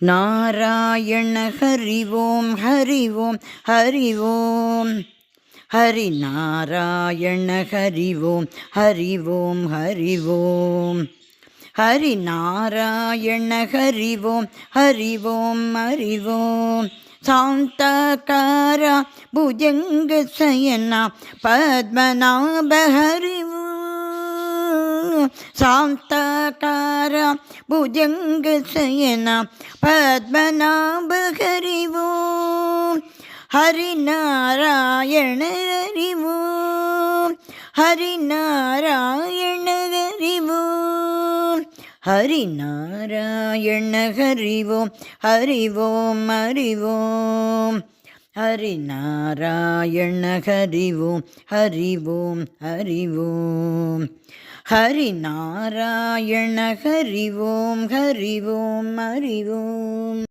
Narayana Hari Om Hari Om Hari Om. Hari Narayana Hari Om Hari Om Hari Om. Hari Narayana Hari Om Hari Om Hari Om. சாந்தகாரா புஜங்க Sayana Padmanabha Hari Om. சாந்தகாரா புஜங்க Sayana Padmanabha Hari Om. Hari Narayana Hari Om. Hari Narayana Hari Om. Hari Narayana Hari Om Hari Om Hari Om. Hari Narayana Hari Om Hari Om Hari Om. Hari Narayana Hari Om Hari Om Hari Om.